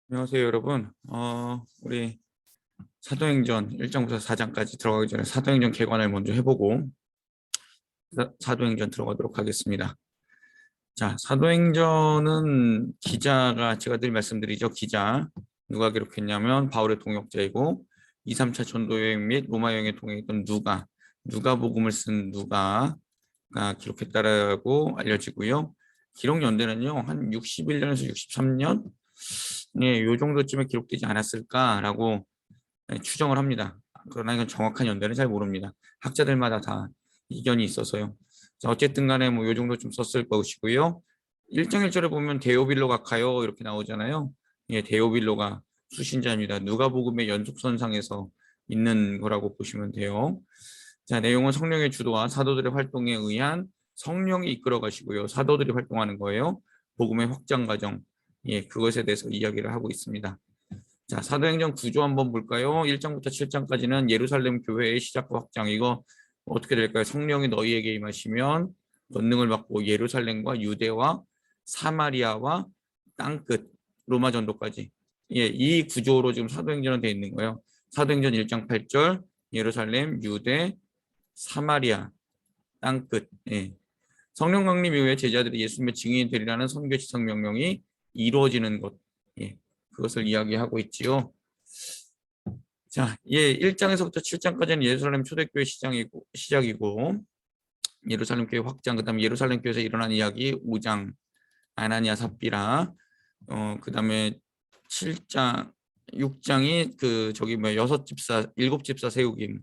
안녕하세요, 여러분. 우리 사도행전 1장부터 4장까지 들어가기 전에 사도행전 개관을 먼저 해보고 사도행전 들어가도록 하겠습니다. 자, 사도행전은 기자가 제가 늘 말씀드리죠. 기자 누가 기록했냐면 바울의 동역자이고 2, 3차 전도 여행 및 로마 여행에 동행했던 누가복음을 쓴 누가가 기록했다라고 알려지고요. 기록 연대는요 한 61년에서 63년 요 정도쯤에 기록되지 않았을까라고 추정을 합니다. 그러나 이건 정확한 연대는 잘 모릅니다. 학자들마다 다 이견이 있어서요. 자, 어쨌든 간에 뭐 요 정도 좀 썼을 것이고요. 1장 1절에 보면 데오빌로가 가요 이렇게 나오잖아요. 예, 데오빌로가 수신자입니다. 누가복음의 연속선상에서 있는 거라고 보시면 돼요. 자, 내용은 성령의 주도와 사도들의 활동에 의한 성령이 이끌어 가시고요. 사도들이 활동하는 거예요. 복음의 확장 과정. 예, 그것에 대해서 이야기를 하고 있습니다. 자, 사도행전 구조 한번 볼까요? 1장부터 7장까지는 예루살렘 교회의 시작과 확장. 이거 어떻게 될까요? 성령이 너희에게 임하시면 권능을 받고 예루살렘과 유대와 사마리아와 땅끝 로마 전도까지. 예, 이 구조로 지금 사도행전은 되어 있는 거예요. 사도행전 1장 8절 예루살렘, 유대, 사마리아, 땅끝. 예. 성령 강림 이후에 제자들이 예수님의 증인이 되리라는 선교 지성 명령이 이루어지는 것. 예. 그것을 이야기하고 있지요. 자, 예, 1장에서부터 7장까지는 예루살렘 초대교회 시작이고 예루살렘 교회 확장, 그다음에 예루살렘 교회에서 일어난 이야기 5장 아나니아 삽비라, 그다음에 7장 6장이 그 저기 뭐 여섯 집사, 일곱 집사 세우김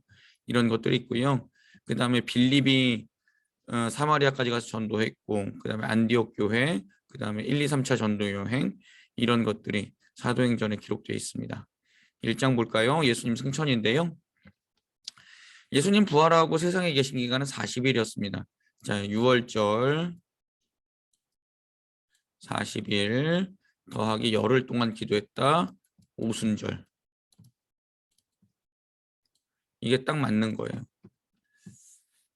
이런 것들이 있고요. 그다음에 빌립이 사마리아까지 가서 전도했고, 그다음에 안디옥 교회, 그다음에 1, 2, 3차 전도 여행 이런 것들이 사도행전에 기록되어 있습니다. 1장 볼까요? 예수님 승천인데요. 예수님 부활하고 세상에 계신 기간은 40일이었습니다. 자, 6월절 40일 더하기 열흘 동안 기도했다. 오순절. 이게 딱 맞는 거예요.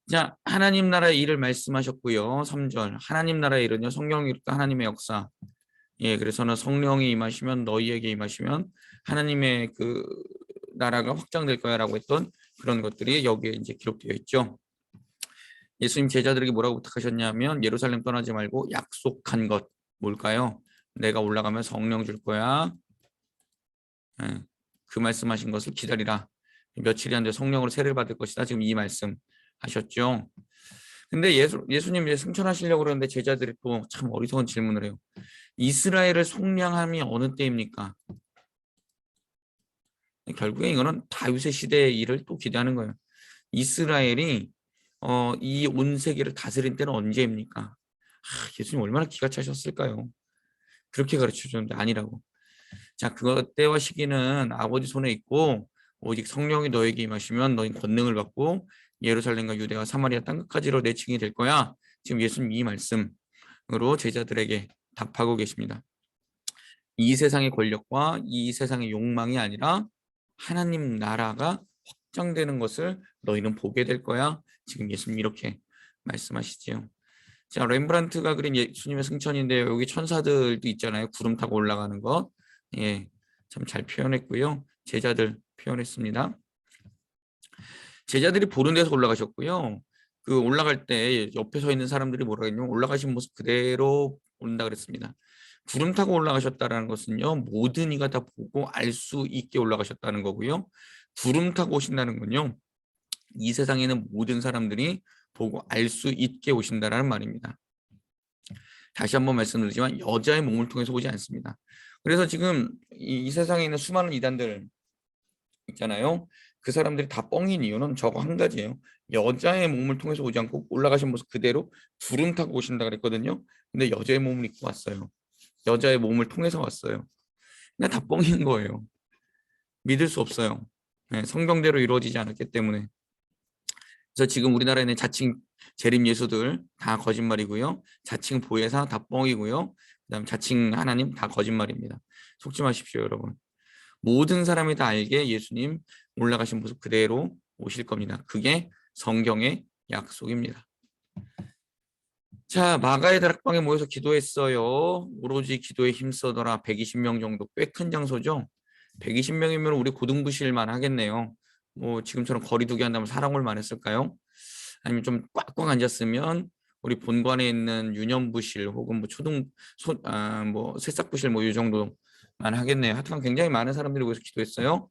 자, 하나님 나라의 일을 말씀하셨고요. 3절. 하나님 나라의 일은요. 성령이 이뤘다 하나님의 역사. 예, 그래서는 성령이 임하시면 너희에게 임하시면 하나님의 그 나라가 확장될 거야라고 했던 그런 것들이 여기에 이제 기록되어 있죠. 예수님 제자들에게 뭐라고 부탁하셨냐면 예루살렘 떠나지 말고 약속한 것 뭘까요? 내가 올라가면 성령 줄 거야. 예, 그 말씀하신 것을 기다리라. 며칠이 안 돼 성령으로 세례를 받을 것이다. 지금 이 말씀 하셨죠. 근데 예수님 이제 승천하시려고 그러는데 제자들이 또 참 어리석은 질문을 해요. 이스라엘을 속량함이 어느 때입니까? 결국에 이거는 다윗의 시대의 일을 또 기대하는 거예요. 이스라엘이 이 온 세계를 다스린 때는 언제입니까? 예수님 얼마나 기가 차셨을까요? 그렇게 가르쳐 줬는데 아니라고. 자, 그것 때와 시기는 아버지 손에 있고 오직 성령이 너에게 임하시면 너희 권능을 받고 예루살렘과 유대와 사마리아 땅끝까지로 내 증인이 될 거야. 지금 예수님 이 말씀으로 제자들에게 답하고 계십니다. 이 세상의 권력과 이 세상의 욕망이 아니라 하나님 나라가 확장되는 것을 너희는 보게 될 거야. 지금 예수님 이렇게 말씀하시지요. 자, 렘브란트가 그린 예수님의 승천인데 여기 천사들도 있잖아요. 구름 타고 올라가는 것. 예, 참 잘 표현했고요. 제자들 표현했습니다. 제자들이 보는 데서 올라가셨고요. 그 올라갈 때 옆에 서 있는 사람들이 뭐라 했냐면 올라가신 모습 그대로 온다 그랬습니다. 구름 타고 올라가셨다는 것은요. 모든 이가 다 보고 알 수 있게 올라가셨다는 거고요. 구름 타고 오신다는 건요. 이 세상에 있는 모든 사람들이 보고 알 수 있게 오신다는 말입니다. 다시 한번 말씀드리지만 여자의 몸을 통해서 오지 않습니다. 그래서 지금 이 세상에 있는 수많은 이단들 있잖아요. 그 사람들이 다 뻥인 이유는 저거 한 가지예요. 여자의 몸을 통해서 오지 않고 올라가신 모습 그대로 구름 타고 오신다 그랬거든요. 근데 여자의 몸을 입고 왔어요. 여자의 몸을 통해서 왔어요. 근데 다 뻥인 거예요. 믿을 수 없어요. 네, 성경대로 이루어지지 않았기 때문에. 그래서 지금 우리나라에는 자칭 재림 예수들 다 거짓말이고요. 자칭 보혜사 다 뻥이고요. 그다음 자칭 하나님 다 거짓말입니다. 속지 마십시오, 여러분. 모든 사람이 다 알게 예수님 올라가신 모습 그대로 오실 겁니다. 그게 성경의 약속입니다. 자, 마가의 다락방에 모여서 기도했어요. 오로지 기도에 힘써더라. 120명 정도, 꽤 큰 장소죠. 120명이면 우리 고등부실만 하겠네요. 뭐 지금처럼 거리두기 한다면 사람 올만 했을까요? 아니면 좀 꽉꽉 앉았으면 우리 본관에 있는 유년부실 혹은 뭐 뭐 새싹부실 뭐 이 정도만 하겠네요. 하여튼 굉장히 많은 사람들이 모여서 기도했어요.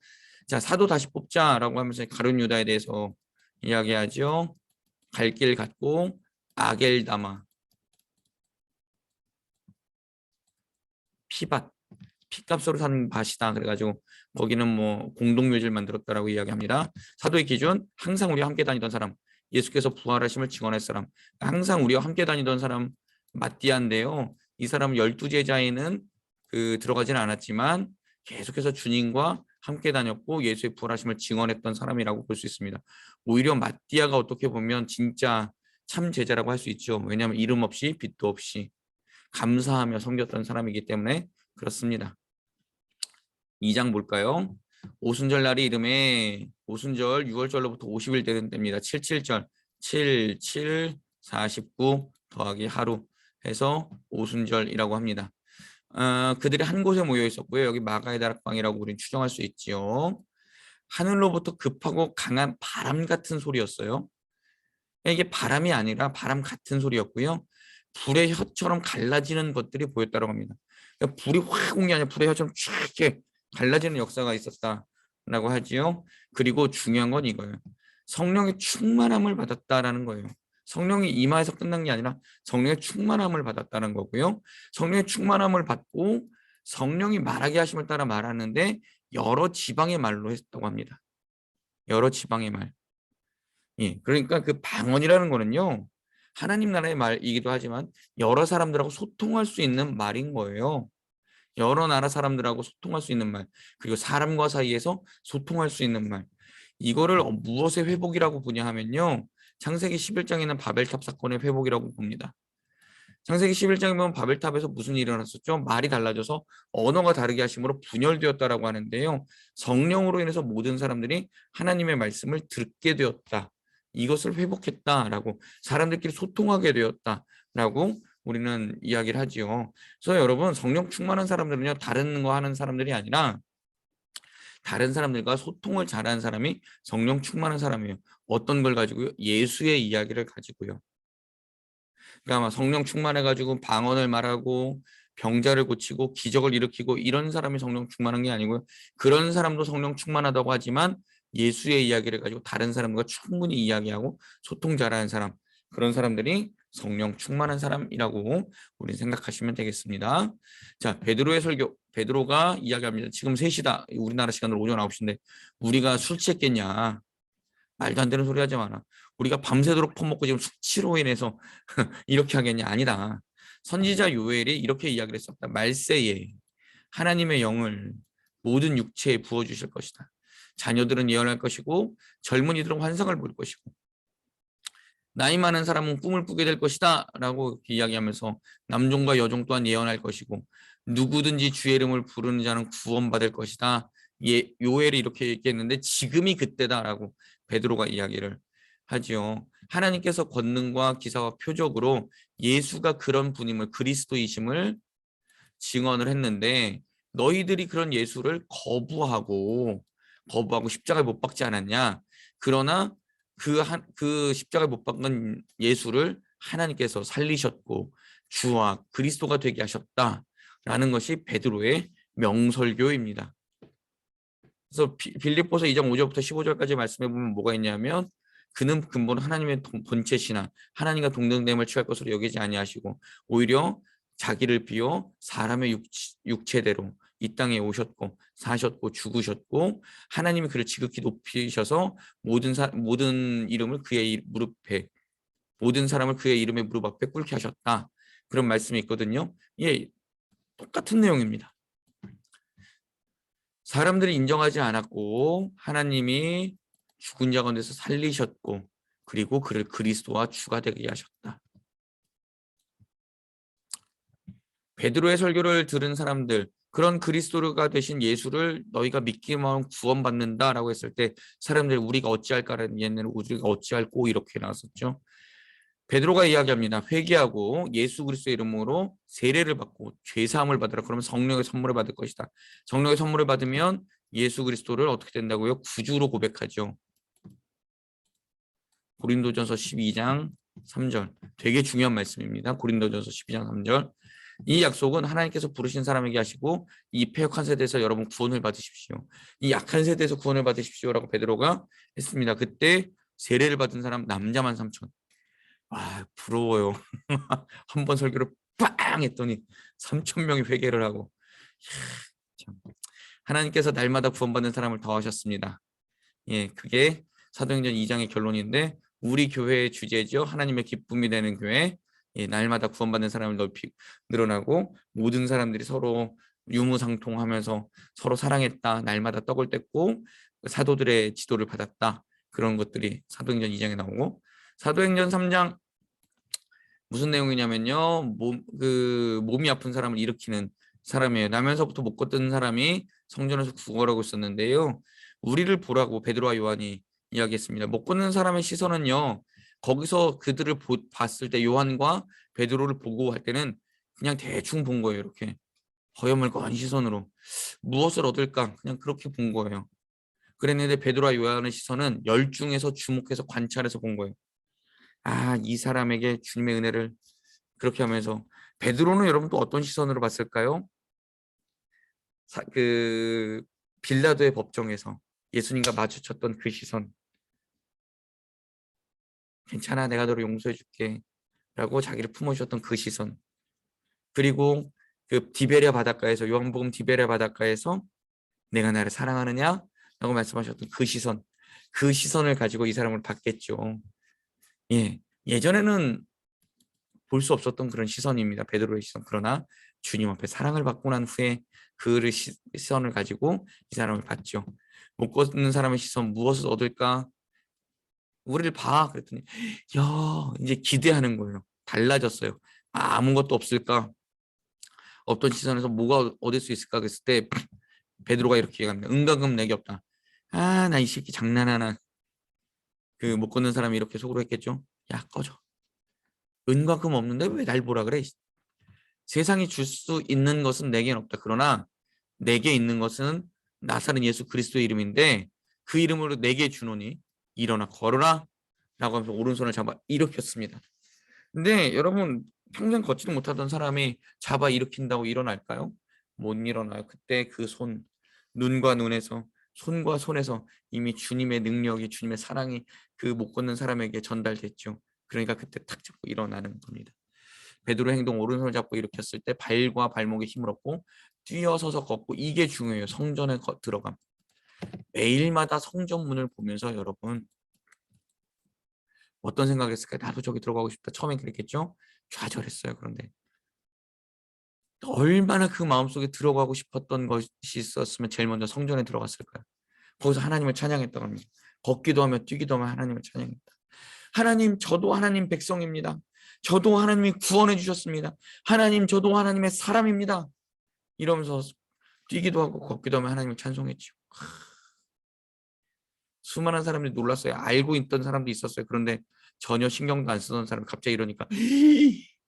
자, 사도 다시 뽑자라고 하면서 가룟 유다에 대해서 이야기하죠. 갈 길 같고 아겔다마 피밭 피값으로 사는 밭이다. 그래가지고 거기는 뭐 공동묘지를 만들었다라고 이야기합니다. 사도의 기준 항상 우리와 함께 다니던 사람, 예수께서 부활하심을 증언할 사람, 항상 우리와 함께 다니던 사람 마띠아인데요. 이 사람 12제자에는 들어가지는 않았지만 계속해서 주님과 함께 다녔고 예수의 부활하심을 증언했던 사람이라고 볼 수 있습니다. 오히려 마띠아가 어떻게 보면 진짜 참 제자라고 할 수 있죠. 왜냐하면 이름 없이 빛도 없이 감사하며 섬겼던 사람이기 때문에 그렇습니다. 2장 볼까요? 오순절 날이 이름에 오순절 6월절로부터 50일 되는 때입니다. 77절 7, 7, 49 더하기 하루 해서 오순절이라고 합니다. 그들이 한 곳에 모여 있었고요. 여기 마가의 다락방이라고 우리는 추정할 수 있지요. 하늘로부터 급하고 강한 바람 같은 소리였어요. 이게 바람이 아니라 바람 같은 소리였고요. 불의 혀처럼 갈라지는 것들이 보였다고 합니다. 그러니까 불이 확 온 게 아니라 불의 혀처럼 쫙 이렇게 갈라지는 역사가 있었다라고 하지요. 그리고 중요한 건 이거예요. 성령의 충만함을 받았다라는 거예요. 성령이 임하에서 끝난 게 아니라 성령의 충만함을 받았다는 거고요. 성령의 충만함을 받고 성령이 말하게 하심을 따라 말하는데 여러 지방의 말로 했다고 합니다. 여러 지방의 말. 예, 그러니까 그 방언이라는 거는요. 하나님 나라의 말이기도 하지만 여러 사람들하고 소통할 수 있는 말인 거예요. 여러 나라 사람들하고 소통할 수 있는 말, 그리고 사람과 사이에서 소통할 수 있는 말. 이거를 무엇의 회복이라고 보냐 하면요. 창세기 11장에는 바벨탑 사건의 회복이라고 봅니다. 창세기 11장에 보면 바벨탑에서 무슨 일이 일어났었죠? 말이 달라져서 언어가 다르게 하심으로 분열되었다라고 하는데요. 성령으로 인해서 모든 사람들이 하나님의 말씀을 듣게 되었다. 이것을 회복했다라고 사람들끼리 소통하게 되었다라고 우리는 이야기를 하지요. 그래서 여러분 성령 충만한 사람들은요. 다른 거 하는 사람들이 아니라 다른 사람들과 소통을 잘하는 사람이 성령 충만한 사람이에요. 어떤 걸 가지고요? 예수의 이야기를 가지고요. 그러니까 성령 충만해가지고 방언을 말하고 병자를 고치고 기적을 일으키고 이런 사람이 성령 충만한 게 아니고요. 그런 사람도 성령 충만하다고 하지만 예수의 이야기를 가지고 다른 사람과 충분히 이야기하고 소통 잘하는 사람, 그런 사람들이 성령 충만한 사람이라고 우리 생각하시면 되겠습니다. 자, 베드로의 설교. 베드로가 이야기합니다. 지금 3시다. 우리나라 시간으로 오전 9시인데 우리가 술 취했겠냐. 말도 안 되는 소리 하지 마라. 우리가 밤새도록 퍼먹고 지금 숙취로 인해서 이렇게 하겠냐. 아니다. 선지자 요엘이 이렇게 이야기를 했었다. 말세에 하나님의 영을 모든 육체에 부어주실 것이다. 자녀들은 예언할 것이고 젊은이들은 환상을 볼 것이고 나이 많은 사람은 꿈을 꾸게 될 것이다 라고 이야기하면서 남종과 여종 또한 예언할 것이고 누구든지 주의 이름을 부르는 자는 구원받을 것이다. 요엘이 이렇게 얘기했는데 지금이 그때다라고 베드로가 이야기를 하지요. 하나님께서 권능과 기사와 표적으로 예수가 그런 분임을 그리스도이심을 증언을 했는데 너희들이 그런 예수를 거부하고 십자가에 못 박지 않았냐. 그러나 그 십자가에 못 박은 예수를 하나님께서 살리셨고 주와 그리스도가 되게 하셨다라는 것이 베드로의 명설교입니다. 그래서 빌립보서 2장 5절부터 15절까지 말씀해 보면 뭐가 있냐면 그는 근본 하나님의 본체시나 하나님과 동등됨을 취할 것으로 여기지 아니하시고 오히려 자기를 비워 사람의 육체대로 이 땅에 오셨고 사셨고 죽으셨고 하나님이 그를 지극히 높이셔서 모든 이름을 그의 무릎에 모든 사람을 그의 이름의 무릎 앞에 꿇게 하셨다. 그런 말씀이 있거든요. 예, 똑같은 내용입니다. 사람들이 인정하지 않았고 하나님이 죽은 자 가운데서 살리셨고 그리고 그를 그리스도와 주가 되게 하셨다. 베드로의 설교를 들은 사람들, 그런 그리스도가 되신 예수를 너희가 믿기만 하면 구원받는다라고 했을 때 사람들이 우리가 어찌할까라는 옛날에 우리가 어찌할꼬 이렇게 나왔었죠. 베드로가 이야기합니다. 회개하고 예수 그리스도의 이름으로 세례를 받고 죄 사함을 받으라. 그러면 성령의 선물을 받을 것이다. 성령의 선물을 받으면 예수 그리스도를 어떻게 된다고요? 구주로 고백하죠. 고린도전서 12장 3절. 되게 중요한 말씀입니다. 고린도전서 12장 3절. 이 약속은 하나님께서 부르신 사람에게 하시고 이 패역한 세대에서 여러분 구원을 받으십시오. 이 약한 세대에서 구원을 받으십시오라고 베드로가 했습니다. 그때 세례를 받은 사람 남자만 3천. 아, 부러워요. 한 번 설교를 빵 했더니 3천 명이 회개를 하고. 참. 하나님께서 날마다 구원받는 사람을 더하셨습니다. 예, 그게 사도행전 2장의 결론인데 우리 교회의 주제죠. 하나님의 기쁨이 되는 교회. 예, 날마다 구원받는 사람을 늘어나고 모든 사람들이 서로 유무상통하면서 서로 사랑했다. 날마다 떡을 뗐고 사도들의 지도를 받았다. 그런 것들이 사도행전 2장에 나오고 사도행전 3장 무슨 내용이냐면요. 몸이 아픈 사람을 일으키는 사람이에요. 나면서부터 못 걷던 사람이 성전에서 구걸하고 있었는데요. 우리를 보라고 베드로와 요한이 이야기했습니다. 못 걷는 사람의 시선은요. 거기서 그들을 봤을 때 요한과 베드로를 보고 할 때는 그냥 대충 본 거예요. 이렇게 허여멀건한 시선으로 무엇을 얻을까 그냥 그렇게 본 거예요. 그랬는데 베드로와 요한의 시선은 열중해서 주목해서 관찰해서 본 거예요. 아, 이 사람에게 주님의 은혜를 그렇게 하면서 베드로는 여러분 또 어떤 시선으로 봤을까요? 그 빌라도의 법정에서 예수님과 마주쳤던 그 시선. 괜찮아, 내가 너를 용서해 줄게 라고 자기를 품어주셨던 그 시선. 그리고 그 디베랴 바닷가에서 요한복음 디베랴 바닷가에서 내가 나를 사랑하느냐 라고 말씀하셨던 그 시선. 그 시선을 가지고 이 사람을 봤겠죠. 예, 예전에는 볼 수 없었던 그런 시선입니다. 베드로의 시선. 그러나 주님 앞에 사랑을 받고 난 후에 그 시선을 가지고 이 사람을 봤죠. 못 걷는 사람의 시선 무엇을 얻을까? 우리를 봐. 그랬더니 야, 이제 기대하는 거예요. 달라졌어요. 아무것도 없을까? 없던 시선에서 뭐가 얻을 수 있을까? 그랬을 때 베드로가 이렇게 얘기합니다. 은과 금 내게 없다. 아, 나 이 새끼 장난하나. 그 못 걷는 사람이 이렇게 속으로 했겠죠. 야, 꺼져. 은과 금 없는데 왜 날 보라 그래? 세상이 줄 수 있는 것은 내게는 없다. 그러나 내게 있는 것은 나사렛 예수 그리스도의 이름인데 그 이름으로 내게 주노니 일어나 걸어라 라고 하면서 오른손을 잡아 일으켰습니다. 근데 여러분 평생 걷지도 못하던 사람이 잡아 일으킨다고 일어날까요? 못 일어나요. 그때 그 눈과 눈에서 손과 손에서 이미 주님의 능력이 주님의 사랑이 그 못 걷는 사람에게 전달됐죠. 그러니까 그때 탁 잡고 일어나는 겁니다. 베드로의 행동 오른손을 잡고 일으켰을 때 발과 발목에 힘을 얻고 뛰어서서 걷고 이게 중요해요. 성전에 들어감. 매일마다 성전문을 보면서 여러분 어떤 생각했을까요? 나도 저기 들어가고 싶다. 처음엔 그랬겠죠? 좌절했어요. 그런데 얼마나 그 마음속에 들어가고 싶었던 것이 있었으면 제일 먼저 성전에 들어갔을까요? 거기서 하나님을 찬양했다고 합니다. 걷기도 하며 뛰기도 하며 하나님을 찬양했다. 하나님, 저도 하나님 백성입니다. 저도 하나님이 구원해 주셨습니다. 하나님, 저도 하나님의 사람입니다. 이러면서 뛰기도 하고 걷기도 하며 하나님을 찬송했죠. 수많은 사람들이 놀랐어요. 알고 있던 사람도 있었어요. 그런데 전혀 신경도 안 쓰던 사람이 갑자기 이러니까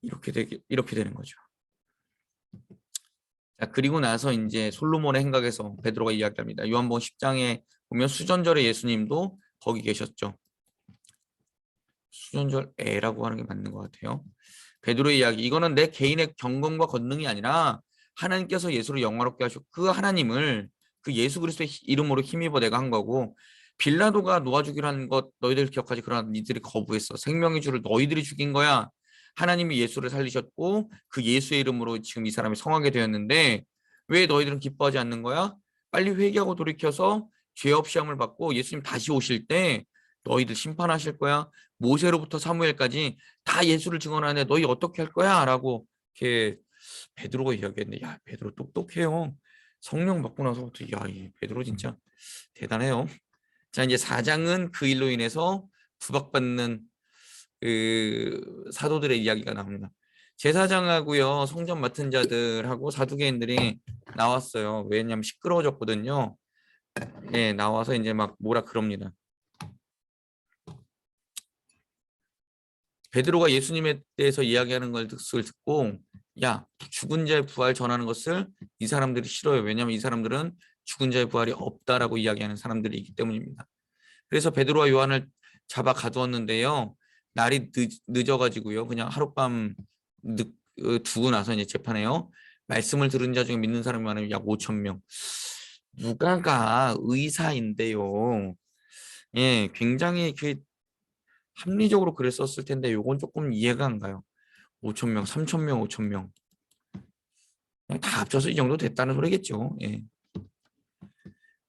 이렇게 되는 거죠. 자, 그리고 나서 이제 솔로몬의 행각에서 베드로가 이야기합니다. 요한복음 10장에 보면 수전절에 예수님도 거기 계셨죠. 수전절에라고 하는 게 맞는 것 같아요. 베드로의 이야기. 이거는 내 개인의 경건과 권능이 아니라 하나님께서 예수를 영화롭게 하시고 그 하나님을 그 예수 그리스도의 이름으로 힘입어 내가 한 거고 빌라도가 놓아주기로 한 것 너희들 기억하지? 그러나 니들이 거부했어. 생명의 주를 너희들이 죽인 거야. 하나님이 예수를 살리셨고 그 예수의 이름으로 지금 이 사람이 성하게 되었는데 왜 너희들은 기뻐하지 않는 거야? 빨리 회개하고 돌이켜서 죄 없이 함을 받고 예수님 다시 오실 때 너희들 심판하실 거야. 모세로부터 사무엘까지 다 예수를 증언하는데 너희 어떻게 할 거야? 라고 이렇게 베드로가 이야기했는데 야, 베드로 똑똑해요. 성령 받고 나서부터 야, 이 베드로 진짜 대단해요. 자, 이제 4장은 그 일로 인해서 구박받는 그 사도들의 이야기가 나옵니다. 제사장하고요, 성전 맡은 자들하고 사두개인들이 나왔어요. 왜냐하면 시끄러워졌거든요. 네, 나와서 이제 막 뭐라 그럽니다. 베드로가 예수님에 대해서 이야기하는 것을 듣고 야, 죽은 자의 부활 전하는 것을 이 사람들이 싫어요. 왜냐하면 이 사람들은 죽은 자의 부활이 없다라고 이야기하는 사람들이기 때문입니다. 그래서 베드로와 요한을 잡아 가두었는데요. 날이 늦어가지고요. 그냥 하룻밤 두고 나서 이제 재판해요. 말씀을 들은 자 중에 믿는 사람이 많으면 약 5천 명. 누가가 의사인데요. 예, 굉장히 그 합리적으로 글을 썼을 텐데 요건 조금 이해가 안 가요. 5천 명, 3천 명, 5천 명. 다 합쳐서 이 정도 됐다는 소리겠죠. 예.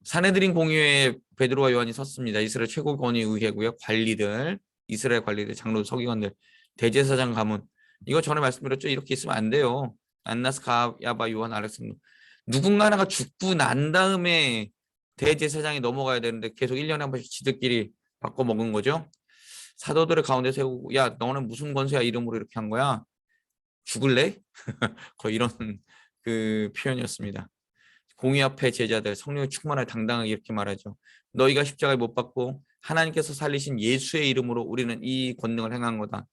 사내들인 공의회에 베드로와 요한이 섰습니다. 이스라엘 최고 권위 의회고요. 관리들, 이스라엘 관리들, 장로, 서기관들, 대제사장 가문. 이거 전에 말씀드렸죠. 이렇게 있으면 안 돼요. 안나스, 가야바, 요한, 알렉산더. 누군가 하나가 죽고 난 다음에 대제사장이 넘어가야 되는데 계속 1년에 한 번씩 지들끼리 바꿔 먹은 거죠. 사도들의 가운데 세우고 야 너는 무슨 권세야 이름으로 이렇게 한 거야? 죽을래? 거의 이런 그 표현이었습니다. 공의 앞에 제자들 성령의 충만하여 당당하게 이렇게 말하죠. 너희가 십자가에 못 박고 하나님께서 살리신 예수의 이름으로 우리는 이 권능을 행한 거다.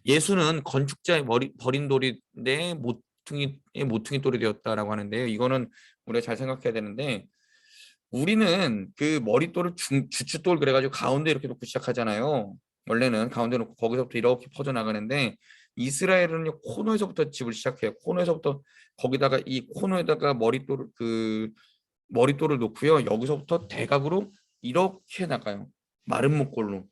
예수는 건축자의 버린 돌인데 모퉁이 돌이 되었다라고 하는데요. 이거는 우리가 잘 생각해야 되는데 우리는 그 머릿돌을 주춧돌 그래가지고 가운데 이렇게 놓고 시작하잖아요. 원래는 가운데 놓고 거기서부터 이렇게 퍼져나가는데 이스라엘은 코너에서부터 집을 시작해요. 코너에서부터 거기다가 이 코너에다가 머릿돌을 놓고요. 여기서부터 대각으로 이렇게 나가요. 마른 목골로.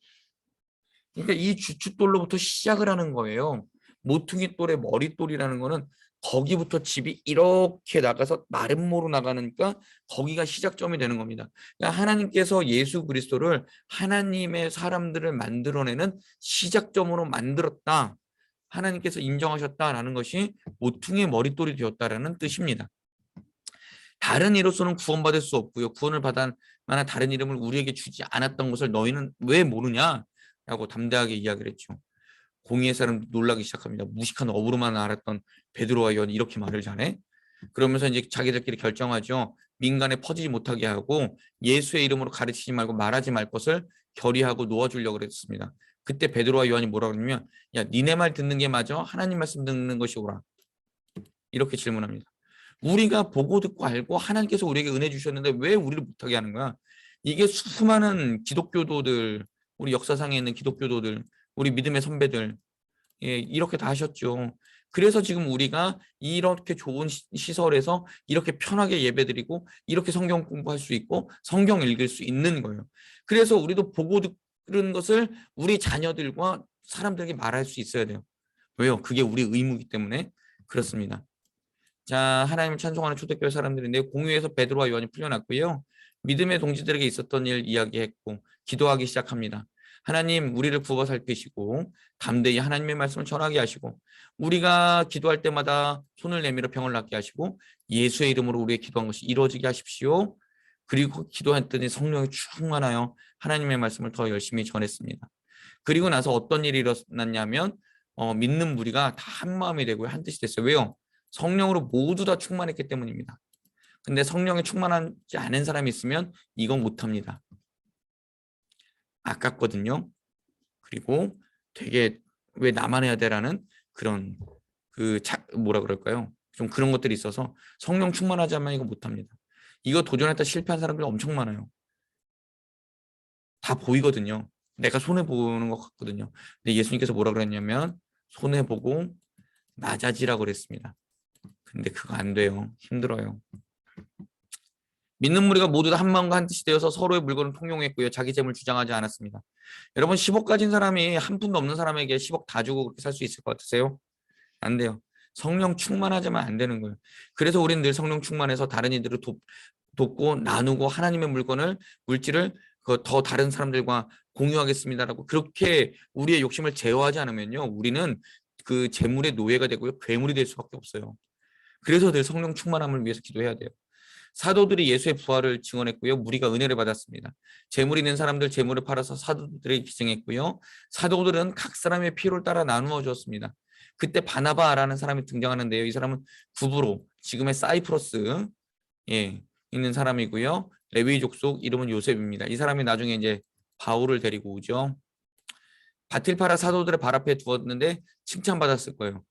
그러니까 이 주춧돌로부터 시작을 하는 거예요. 모퉁이 돌의 머릿돌이라는 거는 거기부터 집이 이렇게 나가서 마른 모로 나가니까 거기가 시작점이 되는 겁니다. 그러니까 하나님께서 예수 그리스도를 하나님의 사람들을 만들어내는 시작점으로 만들었다. 하나님께서 인정하셨다라는 것이 모퉁이의 머릿돌이 되었다라는 뜻입니다. 다른 이로서는 구원받을 수 없고요. 구원을 받을 만한 다른 이름을 우리에게 주지 않았던 것을 너희는 왜 모르냐? 라고 담대하게 이야기를 했죠. 공의의 사람 놀라기 시작합니다. 무식한 어부로만 알았던 베드로와 요한이 이렇게 말을 잘해? 그러면서 이제 자기들끼리 결정하죠. 민간에 퍼지지 못하게 하고 예수의 이름으로 가르치지 말고 말하지 말 것을 결의하고 놓아주려고 그랬습니다. 그때 베드로와 요한이 뭐라고 그러냐면 야 니네 말 듣는 게 맞아? 하나님 말씀 듣는 것이 옳아. 이렇게 질문합니다. 우리가 보고 듣고 알고 하나님께서 우리에게 은혜 주셨는데 왜 우리를 못하게 하는 거야? 이게 수많은 기독교도들, 우리 역사상에 있는 기독교도들, 우리 믿음의 선배들 예, 이렇게 다 하셨죠. 그래서 지금 우리가 이렇게 좋은 시설에서 이렇게 편하게 예배드리고 이렇게 성경 공부할 수 있고 성경 읽을 수 있는 거예요. 그래서 우리도 보고 듣는 것을 우리 자녀들과 사람들에게 말할 수 있어야 돼요. 왜요? 그게 우리 의무이기 때문에 그렇습니다. 자, 하나님을 찬송하는 초대교회 사람들인데 공유에서 베드로와 요한이 풀려났고요. 믿음의 동지들에게 있었던 일 이야기했고 기도하기 시작합니다. 하나님 우리를 구워 살피시고 담대히 하나님의 말씀을 전하게 하시고 우리가 기도할 때마다 손을 내밀어 병을 낫게 하시고 예수의 이름으로 우리의 기도한 것이 이루어지게 하십시오. 그리고 기도했더니 성령이 충만하여 하나님의 말씀을 더 열심히 전했습니다. 그리고 나서 어떤 일이 일어났냐면 믿는 무리가 다 한마음이 되고 한뜻이 됐어요. 왜요? 성령으로 모두 다 충만했기 때문입니다. 근데 성령에 충만하지 않은 사람이 있으면 이건 못합니다. 아깝거든요. 그리고 되게 왜 나만 해야 돼라는 그런 뭐라 그럴까요? 좀 그런 것들이 있어서 성령 충만하지 않으면 이거 못합니다. 이거 도전했다 실패한 사람들 엄청 많아요. 다 보이거든요. 내가 손해보는 것 같거든요. 근데 예수님께서 뭐라 그랬냐면 손해보고 낮아지라고 그랬습니다. 근데 그거 안 돼요. 힘들어요. 믿는 무리가 모두 다 한 마음과 한 뜻이 되어서 서로의 물건을 통용했고요. 자기 재물 주장하지 않았습니다. 여러분 10억 가진 사람이 한 푼도 없는 사람에게 10억 다 주고 그렇게 살 수 있을 것 같으세요? 안 돼요. 성령 충만하지만 안 되는 거예요. 그래서 우리는 늘 성령 충만해서 다른 이들을 돕고 나누고 하나님의 물질을 더 다른 사람들과 공유하겠습니다라고 그렇게 우리의 욕심을 제어하지 않으면요. 우리는 그 재물의 노예가 되고요. 괴물이 될 수밖에 없어요. 그래서 늘 성령 충만함을 위해서 기도해야 돼요. 사도들이 예수의 부활을 증언했고요. 무리가 은혜를 받았습니다. 재물 있는 사람들 재물을 팔아서 사도들에게 기증했고요. 사도들은 각 사람의 필요를 따라 나누어 주었습니다. 그때 바나바라는 사람이 등장하는데요. 이 사람은 구브로, 지금의 사이프러스 있는 사람이고요. 레위 족속 이름은 요셉입니다. 이 사람이 나중에 이제 바울을 데리고 오죠. 밭을 팔아 사도들의 발 앞에 두었는데 칭찬받았을 거예요.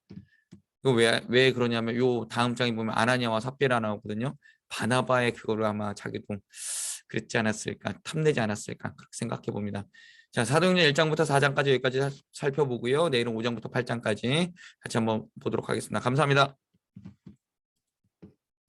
이거 왜 그러냐면 요 다음 장에 보면 아나니아와 삽비라 나오거든요. 바나바의 그거를 아마 자기도 그랬지 않았을까, 탐내지 않았을까 그렇게 생각해 봅니다. 자, 사도행전 1장부터 4장까지 여기까지 살펴보고요. 내일은 5장부터 8장까지 같이 한번 보도록 하겠습니다. 감사합니다.